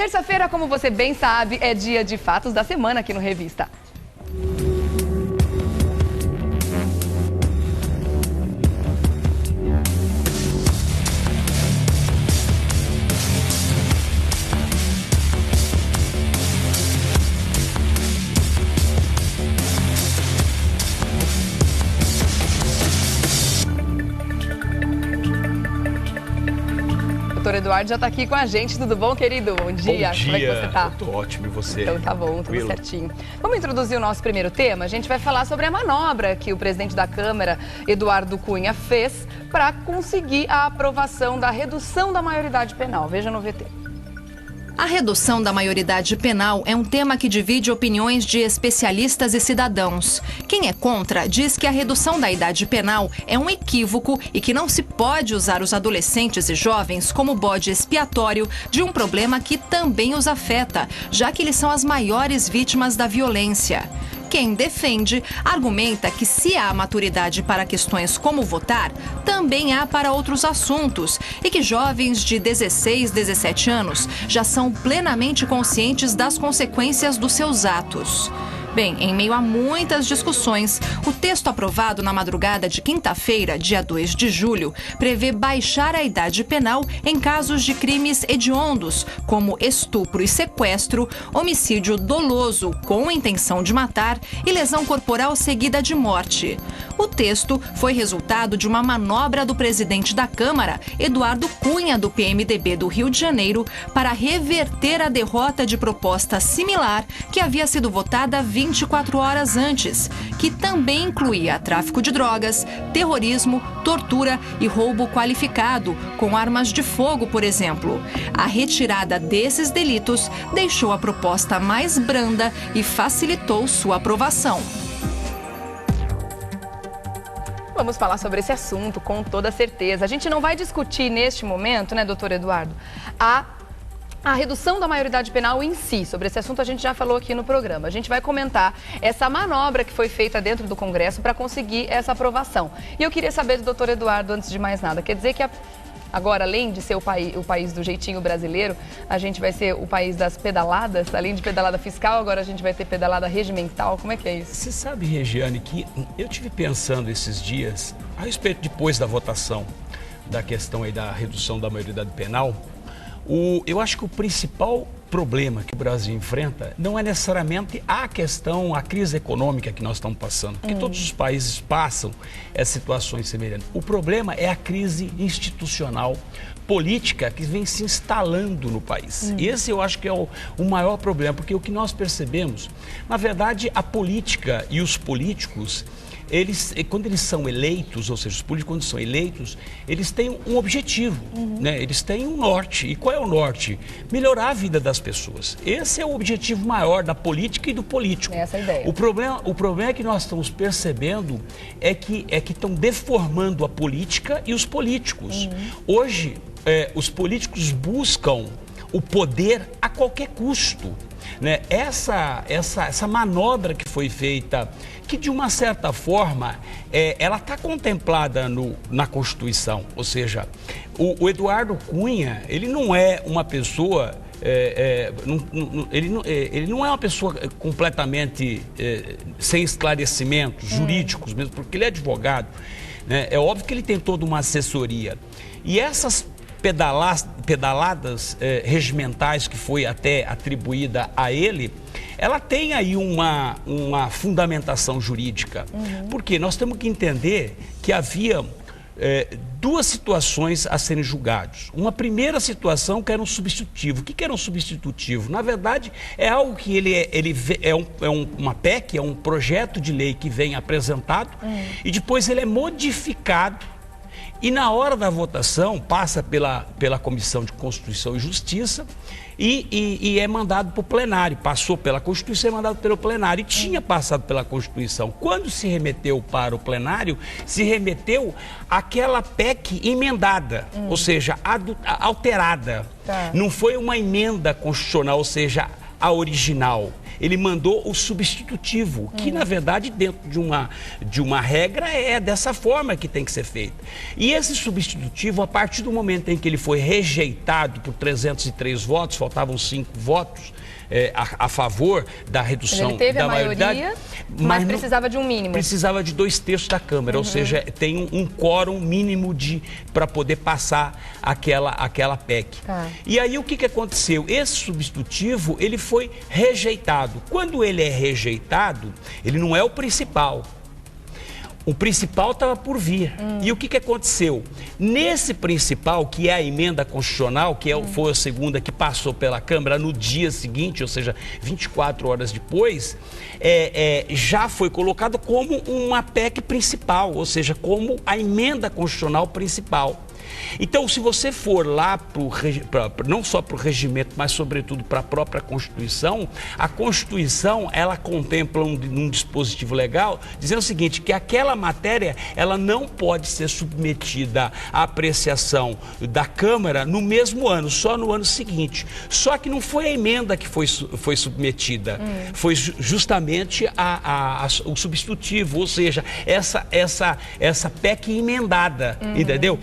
Terça-feira, como você bem sabe, é dia de fatos da semana aqui no Revista. Doutor Eduardo já está aqui com a gente. Tudo bom, querido? Bom dia. Bom dia. Como é que você está? Tô ótimo, e você? Então tá bom, tudo Tranquilo. certinho. Vamos introduzir o nosso primeiro tema. A gente vai falar sobre a manobra que o presidente da Câmara, Eduardo Cunha, fez para conseguir a aprovação da redução da maioridade penal. Veja no VT. A redução da maioridade penal é um tema que divide opiniões de especialistas e cidadãos. Quem é contra diz que a redução da idade penal é um equívoco e que não se pode usar os adolescentes e jovens como bode expiatório de um problema que também os afeta, já que eles são as maiores vítimas da violência. Quem defende argumenta que se há maturidade para questões como votar, também há para outros assuntos e que jovens de 16, 17 anos já são plenamente conscientes das consequências dos seus atos. Bem, em meio a muitas discussões, o texto aprovado na madrugada de quinta-feira, dia 2 de julho, prevê baixar a idade penal em casos de crimes hediondos, como estupro e sequestro, homicídio doloso com intenção de matar e lesão corporal seguida de morte. O texto foi resultado de uma manobra do presidente da Câmara, Eduardo Cunha, do PMDB do Rio de Janeiro, para reverter a derrota de proposta similar que havia sido votada 24 horas antes, que também incluía tráfico de drogas, terrorismo, tortura e roubo qualificado, com armas de fogo, por exemplo. A retirada desses delitos deixou a proposta mais branda e facilitou sua aprovação. Vamos falar sobre esse assunto com toda certeza. A gente não vai discutir neste momento, né, doutor Eduardo, a redução da maioridade penal em si. Sobre esse assunto a gente já falou aqui no programa. A gente vai comentar essa manobra que foi feita dentro do Congresso para conseguir essa aprovação. E eu queria saber do doutor Eduardo, antes de mais nada, quer dizer que agora, além de ser o país do jeitinho brasileiro, a gente vai ser o país das pedaladas? Além de pedalada fiscal, agora a gente vai ter pedalada regimental? Como é que é isso? Você sabe, Regiane, que eu tive pensando esses dias, a respeito depois da votação da questão aí da redução da maioridade penal, eu acho que o principal problema que o Brasil enfrenta não é necessariamente a crise econômica que nós estamos passando, porque todos os países passam essas situações semelhantes. O problema é a crise institucional, política que vem se instalando no país. Esse eu acho que é o maior problema, porque o que nós percebemos, na verdade, a política e os políticos, quando eles são eleitos, ou seja, os políticos quando são eleitos, eles têm um objetivo, né? Eles têm um norte. E qual é o norte? Melhorar a vida das pessoas. Esse é o objetivo maior da política e do político. Essa é a ideia. O problema é que nós estamos percebendo é que estão deformando a política e os políticos. Hoje, os políticos buscam o poder a qualquer custo, né? Essa manobra que foi feita, que de uma certa forma ela está contemplada na Constituição, ou seja, o Eduardo Cunha, ele não é uma pessoa, ele não é uma pessoa completamente sem esclarecimentos jurídicos mesmo, porque ele é advogado, né? É óbvio que ele tem toda uma assessoria. E essas pedaladas regimentais que foi até atribuída a ele, ela tem aí uma fundamentação jurídica. Porque nós temos que entender que havia duas situações a serem julgadas. Uma primeira situação que era um substitutivo. O que era um substitutivo? Na verdade, é algo que uma PEC, é um projeto de lei que vem apresentado e depois ele é modificado. E na hora da votação, passa pela Comissão de Constituição e Justiça e é mandado para o plenário. Passou pela Constituição e é mandado pelo plenário. E tinha passado pela Constituição. Quando se remeteu para o plenário, se remeteu àquela PEC emendada, ou seja, alterada. Tá. Não foi uma emenda constitucional, ou seja, a original, ele mandou o substitutivo, que na verdade dentro de uma regra é dessa forma que tem que ser feito. E esse substitutivo, a partir do momento em que ele foi rejeitado por 303 votos, faltavam 5 votos a favor da redução ele teve da a maioridade, maioria, mas precisava de um mínimo. Precisava de 2/3 da Câmara, ou seja, tem um quórum mínimo para poder passar aquela PEC. Tá. E aí o que aconteceu? Esse substitutivo, ele foi rejeitado. Quando ele é rejeitado, ele não é o principal. O principal estava por vir. E o que aconteceu? Nesse principal, que é a emenda constitucional, que foi a segunda que passou pela Câmara no dia seguinte, ou seja, 24 horas depois, já foi colocado como uma PEC principal, ou seja, como a emenda constitucional principal. Então, se você for lá, não só para o regimento, mas sobretudo para a própria Constituição, a Constituição, ela contempla um dispositivo legal, dizendo o seguinte, que aquela matéria, ela não pode ser submetida à apreciação da Câmara no mesmo ano, só no ano seguinte. Só que não foi a emenda que foi submetida, foi justamente o substitutivo, ou seja, essa PEC emendada, entendeu?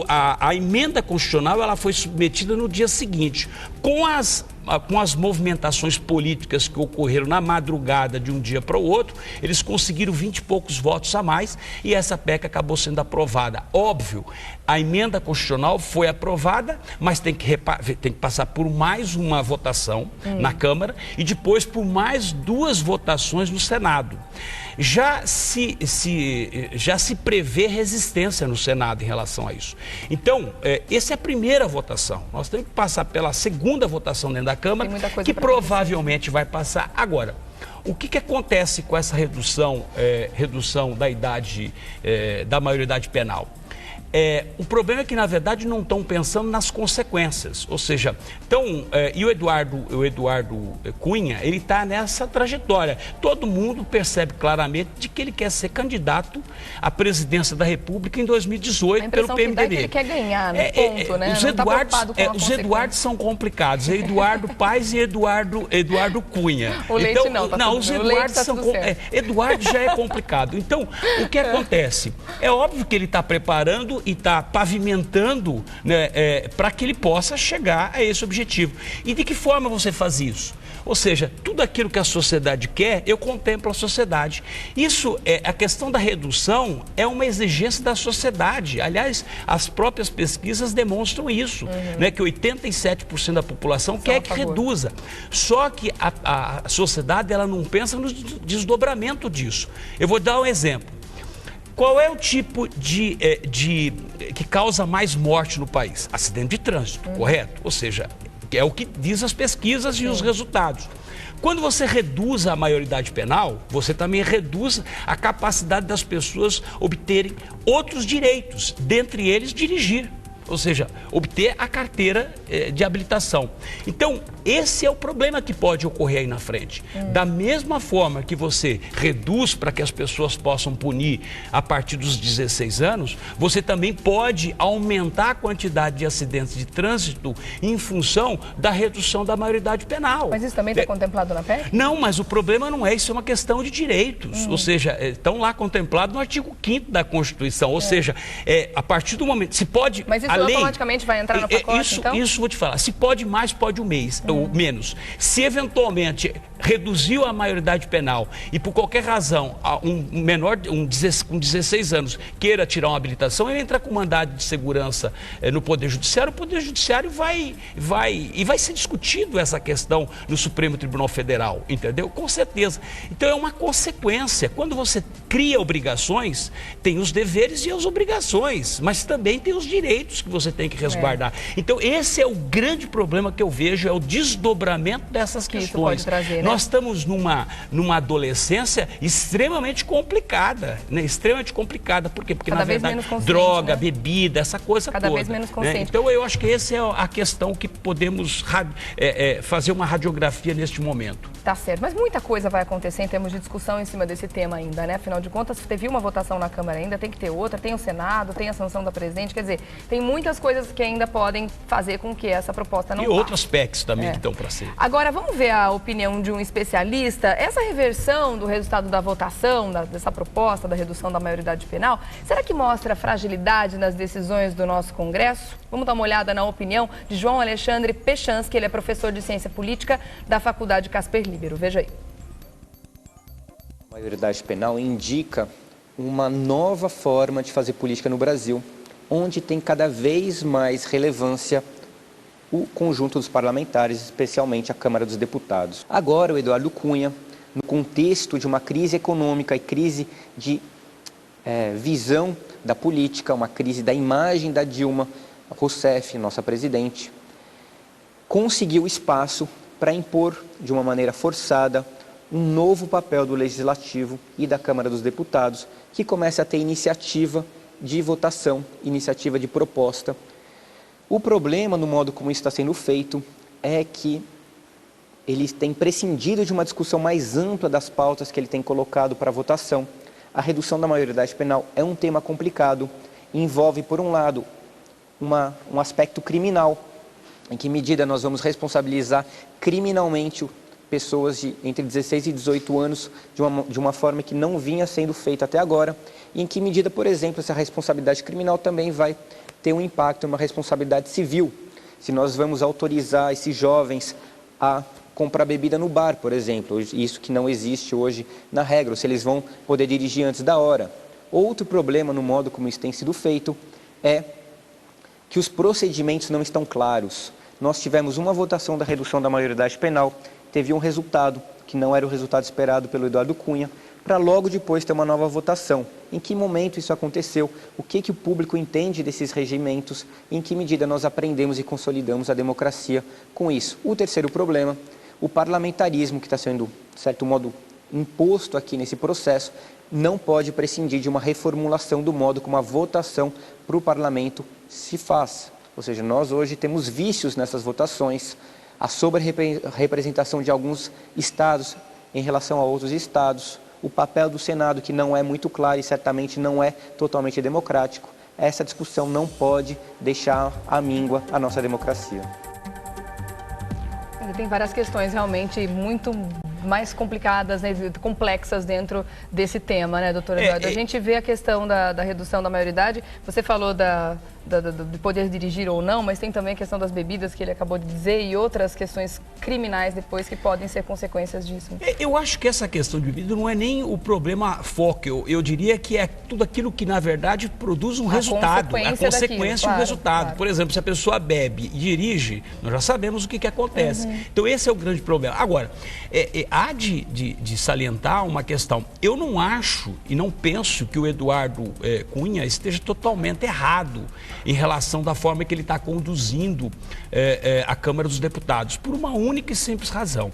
A emenda constitucional, ela foi submetida no dia seguinte, com as movimentações políticas que ocorreram na madrugada de um dia para o outro, eles conseguiram 20 e poucos votos a mais e essa PEC acabou sendo aprovada. Óbvio, a emenda constitucional foi aprovada, mas tem que passar por mais uma votação na Câmara e depois por mais 2 votações no Senado. Já se prevê resistência no Senado em relação a isso. Então, essa é a primeira votação. Nós temos que passar pela segunda votação dentro da Câmara, que provavelmente vai passar. Agora, o que acontece com essa redução da idade da maioridade penal? O problema é que, na verdade, não estão pensando nas consequências. Ou seja, e o Eduardo Cunha, ele está nessa trajetória. Todo mundo percebe claramente de que ele quer ser candidato à presidência da República em 2018 pelo PMDB. Que ele quer ganhar, no ponto, né? Os Eduardos são complicados. É Eduardo Paes e Eduardo Cunha. O Leite não, os Eduardos são Eduardo já é complicado. Então, o que acontece? É óbvio que ele está preparando e está pavimentando, né, para que ele possa chegar a esse objetivo. E de que forma você faz isso? Ou seja, tudo aquilo que a sociedade quer, eu contemplo a sociedade. Isso, a questão da redução é uma exigência da sociedade. Aliás, as próprias pesquisas demonstram isso, né, que 87% da população quer que reduza. Só que a sociedade, ela não pensa no desdobramento disso. Eu vou dar um exemplo. Qual é o tipo que causa mais morte no país? Acidente de trânsito, correto? Ou seja, é o que diz as pesquisas e os resultados. Quando você reduz a maioridade penal, você também reduz a capacidade das pessoas obterem outros direitos, dentre eles dirigir. Ou seja, obter a carteira de habilitação. Então, esse é o problema que pode ocorrer aí na frente. Da mesma forma que você reduz para que as pessoas possam punir a partir dos 16 anos, você também pode aumentar a quantidade de acidentes de trânsito em função da redução da maioridade penal. Mas isso também está contemplado na PEC? Não, mas o problema não é isso, é uma questão de direitos. Ou seja, estão lá contemplados no artigo 5º da Constituição. Ou seja, a partir do momento... Se pode... Mas isso automaticamente vai entrar no pacote, então? Isso vou te falar. Se pode mais, pode ou menos. Se eventualmente reduziu a maioridade penal e por qualquer razão um menor com 16 anos queira tirar uma habilitação, ele entra com mandado de segurança no Poder Judiciário. O Poder Judiciário vai ser discutido essa questão no Supremo Tribunal Federal, entendeu? Com certeza. Então é uma consequência. Quando você cria obrigações, tem os deveres e as obrigações, mas também tem os direitos que você tem que resguardar. Então esse é o grande problema que eu vejo, é o desdobramento dessas questões. Trazer, né? Nós estamos numa adolescência extremamente complicada, né? Extremamente complicada. Por quê? Porque, na verdade, droga, né? Bebida, essa coisa toda. Cada vez menos consciente. Né? Então eu acho que essa é a questão que podemos fazer uma radiografia neste momento. Tá certo, mas muita coisa vai acontecer em termos de discussão em cima desse tema ainda, né? Afinal de contas, teve uma votação na Câmara ainda, tem que ter outra, tem o Senado, tem a sanção da presidente, quer dizer, tem muitas coisas que ainda podem fazer com que essa proposta não passe. E outros PECs também que estão para ser. Agora, vamos ver a opinião de um especialista. Essa reversão do resultado da votação, dessa proposta da redução da maioridade penal, será que mostra fragilidade nas decisões do nosso Congresso? Vamos dar uma olhada na opinião de João Alexandre Pechansky, ele é professor de Ciência Política da Faculdade Casper Libero. Veja aí. A maioridade penal indica uma nova forma de fazer política no Brasil, onde tem cada vez mais relevância o conjunto dos parlamentares, especialmente a Câmara dos Deputados. Agora, o Eduardo Cunha, no contexto de uma crise econômica e crise de visão da política, uma crise da imagem da Dilma Rousseff, nossa presidente, conseguiu espaço para impor de uma maneira forçada um novo papel do Legislativo e da Câmara dos Deputados, que comece a ter iniciativa de votação, iniciativa de proposta. O problema no modo como isso está sendo feito é que ele tem prescindido de uma discussão mais ampla das pautas que ele tem colocado para votação. A redução da maioridade penal é um tema complicado, envolve, por um lado, um aspecto criminal, em que medida nós vamos responsabilizar criminalmente pessoas entre 16 e 18 anos de uma forma que não vinha sendo feita até agora, e em que medida, por exemplo, essa responsabilidade criminal também vai ter um impacto, uma responsabilidade civil. Se nós vamos autorizar esses jovens a comprar bebida no bar, por exemplo, isso que não existe hoje na regra, ou se eles vão poder dirigir antes da hora. Outro problema no modo como isso tem sido feito é que os procedimentos não estão claros. Nós tivemos uma votação da redução da maioridade penal, teve um resultado que não era o resultado esperado pelo Eduardo Cunha, para logo depois ter uma nova votação. Em que momento isso aconteceu? O que o público entende desses regimentos? Em que medida nós aprendemos e consolidamos a democracia com isso? O terceiro problema, o parlamentarismo que está sendo, de certo modo, imposto aqui nesse processo, não pode prescindir de uma reformulação do modo como a votação para o parlamento se faz. Ou seja, nós hoje temos vícios nessas votações, a sobre-representação de alguns estados em relação a outros estados, o papel do Senado, que não é muito claro e certamente não é totalmente democrático. Essa discussão não pode deixar à míngua a nossa democracia. Tem várias questões realmente muito mais complicadas, né, complexas dentro desse tema, né, doutor Eduardo? A gente vê a questão da redução da maioridade, você falou de poder dirigir ou não, mas tem também a questão das bebidas que ele acabou de dizer e outras questões criminais depois que podem ser consequências disso. Eu acho que essa questão de bebida não é nem o problema foco, eu diria que é tudo aquilo que na verdade produz um resultado, a consequência e um resultado. Claro. Por exemplo, se a pessoa bebe e dirige, nós já sabemos o que acontece. Então esse é o grande problema. Agora, há de salientar uma questão. Eu não acho e não penso que o Eduardo Cunha esteja totalmente errado em relação da forma que ele está conduzindo a Câmara dos Deputados, por uma única e simples razão.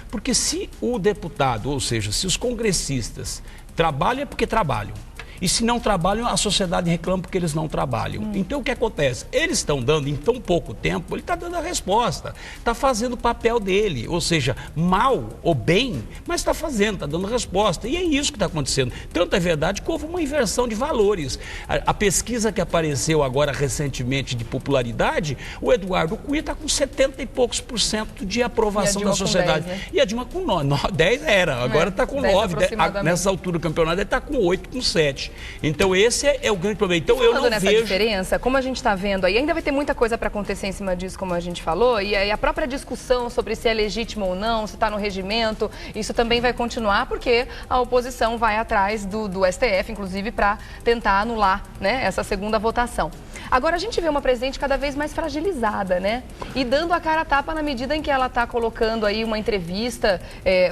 Porque se o deputado, ou seja, se os congressistas trabalham é porque trabalham. E se não trabalham, a sociedade reclama porque eles não trabalham. Então, o que acontece? Eles estão dando, em tão pouco tempo, ele está dando a resposta. Está fazendo o papel dele. Ou seja, mal ou bem, mas está fazendo, está dando resposta. E é isso que está acontecendo. Tanto é verdade que houve uma inversão de valores. A pesquisa que apareceu agora recentemente de popularidade, o Eduardo Cunha está com 70 e poucos % de aprovação da sociedade. 10, né? E a Dilma com 9. 10 era, agora está com 9. Nessa altura do campeonato, ele está com 8, com 7. Então esse é o grande problema. Então eu não nessa vejo diferença, como a gente está vendo aí, ainda vai ter muita coisa para acontecer em cima disso, como a gente falou, e aí a própria discussão sobre se é legítimo ou não, se está no regimento, isso também vai continuar, porque a oposição vai atrás do STF, inclusive, para tentar anular, né, essa segunda votação. Agora a gente vê uma presidente cada vez mais fragilizada, né? E dando a cara a tapa na medida em que ela está colocando aí uma entrevista,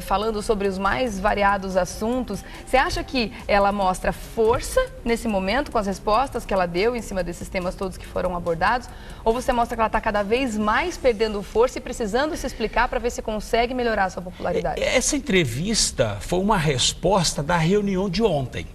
falando sobre os mais variados assuntos. Você acha que ela mostra força nesse momento com as respostas que ela deu em cima desses temas todos que foram abordados? Ou você mostra que ela está cada vez mais perdendo força e precisando se explicar para ver se consegue melhorar a sua popularidade? Essa entrevista foi uma resposta da reunião de ontem.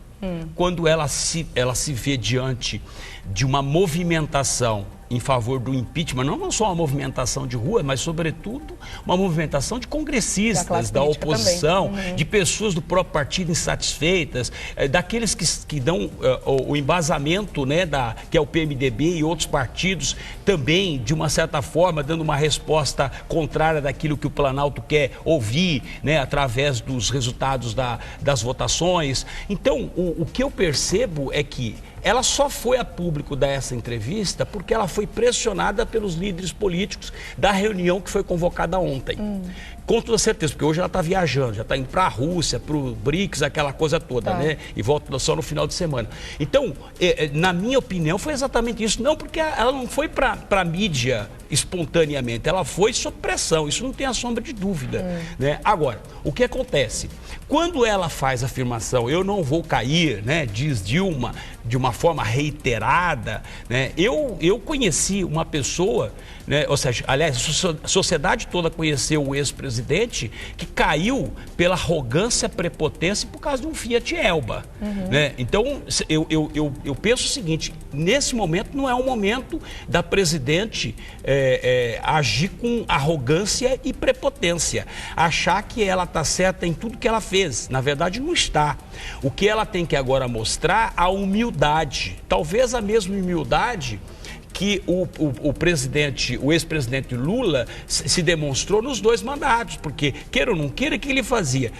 Quando ela se vê diante de uma movimentação em favor do impeachment, não só uma movimentação de rua, mas sobretudo uma movimentação de congressistas, da oposição, de pessoas do próprio partido insatisfeitas, daqueles que dão o embasamento, né, que é o PMDB e outros partidos também, de uma certa forma, dando uma resposta contrária daquilo que o Planalto quer ouvir, né, através dos resultados das votações. Então, o que eu percebo é que ela só foi a público dar essa entrevista porque ela foi pressionada pelos líderes políticos da reunião que foi convocada ontem. Com toda certeza, porque hoje ela está viajando, já está indo para a Rússia, para o BRICS, aquela coisa toda, né? E volta só no final de semana. Então, na minha opinião, foi exatamente isso. Não porque ela não foi para a mídia espontaneamente, ela foi sob pressão, isso não tem a sombra de dúvida. Né? Agora, o que acontece? Quando ela faz a afirmação, eu não vou cair, né, diz Dilma, de uma forma reiterada, né? Eu conheci uma pessoa, né, ou seja, aliás, a sociedade toda conheceu o ex-presidente que caiu pela arrogância, prepotência por causa de um Fiat Elba. Né? Então, eu penso o seguinte, nesse momento não é o momento da presidente agir com arrogância e prepotência, achar que ela está certa em tudo que ela fez. Na verdade, não está. O que ela tem que agora mostrar a humildade, talvez a mesma humildade que o ex-presidente Lula se demonstrou nos 2 mandatos, porque, queira ou não queira, o que ele fazia?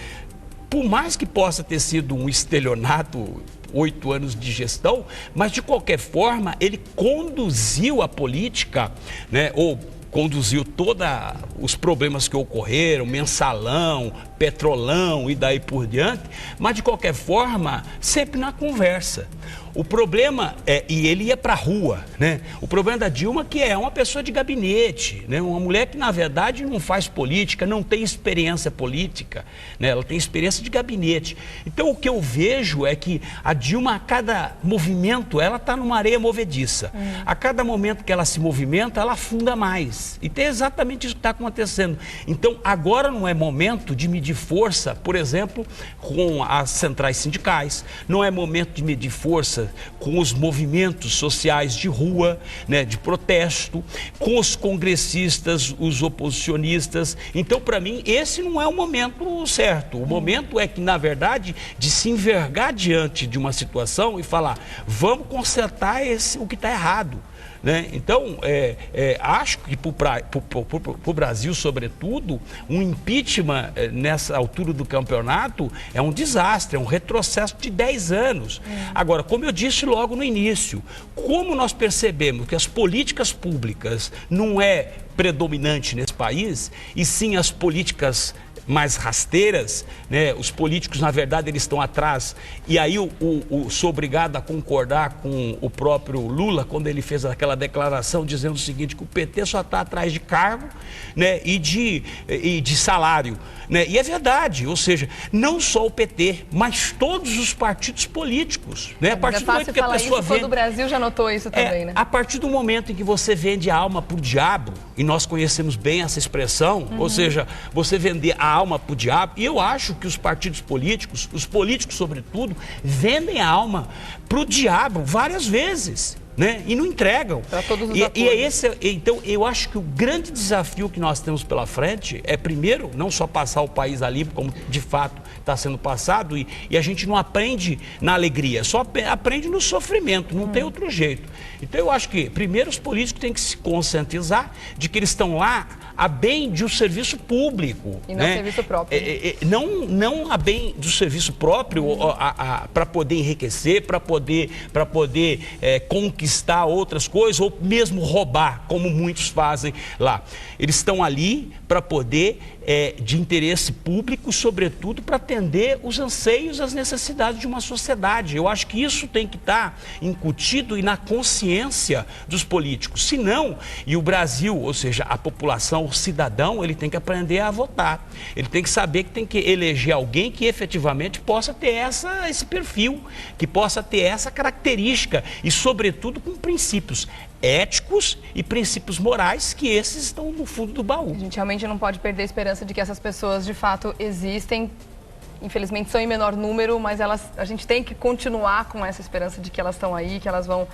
Por mais que possa ter sido um estelionato, 8 anos de gestão, mas de qualquer forma ele conduziu a política, né, ou conduziu todos os problemas que ocorreram, mensalão, petrolão e daí por diante, mas de qualquer forma, sempre na conversa. O problema e ele ia para a rua, né? O problema da Dilma que é uma pessoa de gabinete, né? Uma mulher que na verdade não faz política, não tem experiência política, né? Ela tem experiência de gabinete. Então o que eu vejo é que a Dilma, a cada movimento, ela está numa areia movediça. A cada momento que ela se movimenta, ela afunda mais. E tem exatamente isso que está acontecendo. Então agora não é momento de medir força, por exemplo, com as centrais sindicais, não é momento de medir força com os movimentos sociais de rua, né, de protesto, com os congressistas, os oposicionistas. Então, para mim, esse não é o momento certo. O momento é que, na verdade, de se envergar diante de uma situação e falar, vamos consertar o que está errado. Né? Então, acho que para o Brasil, sobretudo, um impeachment nessa altura do campeonato é um desastre, é um retrocesso de 10 anos. Agora, como eu disse logo no início, como nós percebemos que as políticas públicas não é predominante nesse país, e sim as políticas mais rasteiras, né? Os políticos, na verdade, eles estão atrás. E aí sou obrigado a concordar com o próprio Lula, quando ele fez aquela declaração dizendo o seguinte, que o PT só está atrás de cargo, né? e de salário. Né? E é verdade, ou seja, não só o PT, mas todos os partidos políticos. Né? A partir do momento que a pessoa vende... O Brasil já notou isso também, né? A partir do momento em que você vende a alma para o diabo, e nós conhecemos bem essa expressão, ou seja, você vender a alma para o diabo, e eu acho que os partidos políticos, os políticos sobretudo, vendem a alma para o diabo várias vezes. Né? E não entregam. Para todos os então, eu acho que o grande desafio que nós temos pela frente é, primeiro, não só passar o país a limpo, como de fato está sendo passado, e a gente não aprende na alegria, só aprende no sofrimento, não tem outro jeito. Então, eu acho que, primeiro, os políticos têm que se conscientizar de que eles estão lá a bem de um serviço público. E não serviço próprio. Não a bem do serviço próprio para poder enriquecer, para poder conquistar outras coisas ou mesmo roubar, como muitos fazem lá. Eles estão ali para poder, de interesse público, sobretudo para atender os anseios, as necessidades de uma sociedade. Eu acho que isso tem que estar incutido e na consciência dos políticos. Se não, e o Brasil, ou seja, a população, o cidadão, ele tem que aprender a votar. Ele tem que saber que tem que eleger alguém que efetivamente possa ter esse perfil, que possa ter essa característica e, sobretudo, com princípios éticos e princípios morais, que esses estão no fundo do baú. A gente realmente não pode perder a esperança de que essas pessoas de fato existem infelizmente são em menor número, mas a gente tem que continuar com essa esperança de que elas estão aí, que elas vão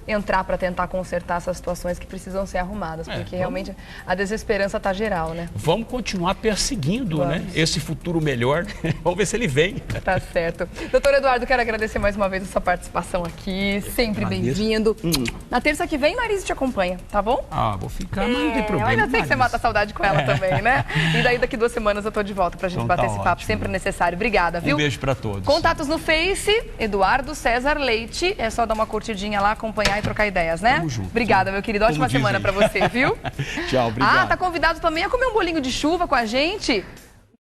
entrar para tentar consertar essas situações que precisam ser arrumadas, porque realmente a desesperança está geral, né? Vamos continuar perseguindo, né, esse futuro melhor. Vamos ver se ele vem. Tá certo. Doutor Eduardo, quero agradecer mais uma vez a sua participação aqui, sempre bem-vindo. Na terça que vem, Marise te acompanha, tá bom? Ah, vou ficar, mas não tem problema. Eu ainda sei que você mata a saudade com ela também, né? E daí daqui 2 semanas eu tô de volta pra gente bater esse papo sempre necessário. Obrigada, viu? Um beijo pra todos. Contatos no Face, Eduardo César Leite. É só dar uma curtidinha lá, acompanhar e trocar ideias, né? Tamo junto. Obrigada, meu querido. Ótima semana pra você, viu? Tchau, obrigado. Tá convidado também a comer um bolinho de chuva com a gente.